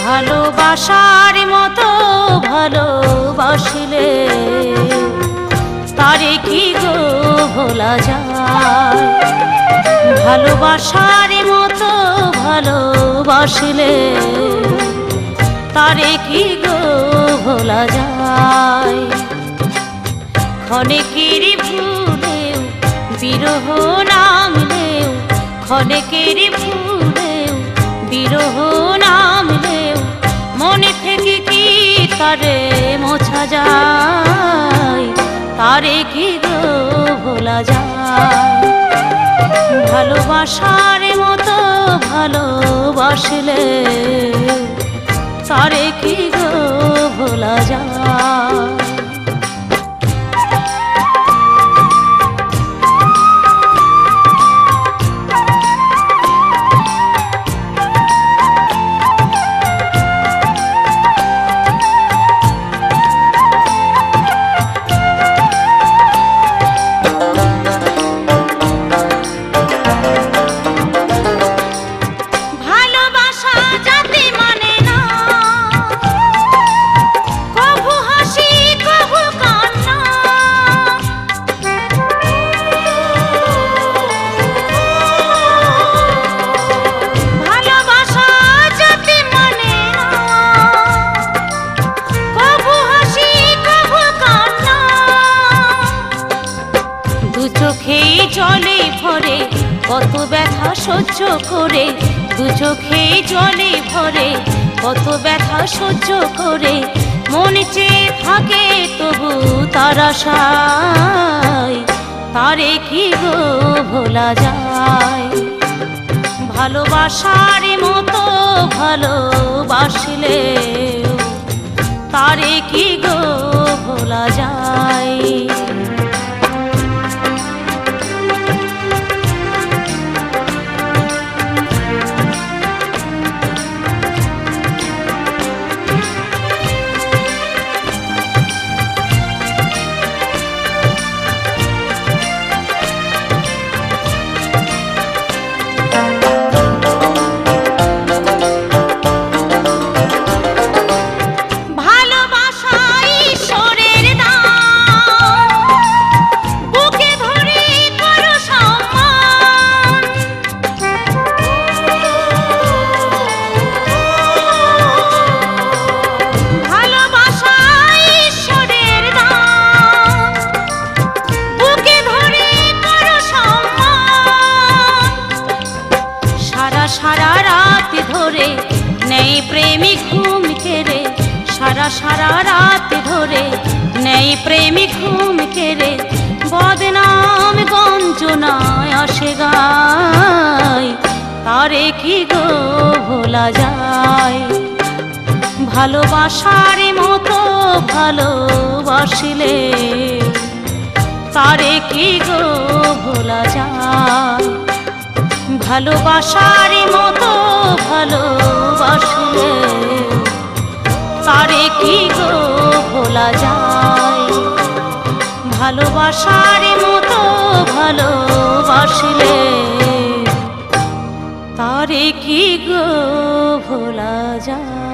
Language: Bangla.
ভালোবাসার মতো ভালোবাসলে তারে কি গো ভোলা যায়? ভালোবাসার মতো ভালোবাসলে তারে কি গো ভোলা যায়? ক্ষণেকের ভুলেও বিরহ নামলেও, ক্ষণেকের ভুলেও বিরহ নামলেও মনে থেকে কি তারে মোছা যায়? তারে কি গো ভোলা যায়? ভালোবাসার মতো ভালোবাসলে তারে কি গো ভোলা যায়? জলে ভরে কত ব্যথা সহ্য করে, দু চোখে জলে ভরে কত ব্যথা সহ্য করে মন চেয়ে থাকে তবু তার আশায় তারে কি গো ভোলা যায়? ভালোবাসার মতো ভালোবাসলে তারে কি গো ভোলা যায়? সারা রাত ধরে নেই প্রেমিক ঘুম কেড়ে, সারা রাত ধরে নেই প্রেমিক ঘুম কেড়ে বদনাম গঞ্জনায় আসে গায় তারে কি গো ভোলা যায়? ভালোবাসার মতো ভালোবাসলে তারে কি গো ভোলা যায়? ভালোবাসার মতো ভালোবাসলে তারে কি গো ভোলা যায়? ভালোবাসার মতো ভালোবাসলে তারে কি গো ভোলা যায়?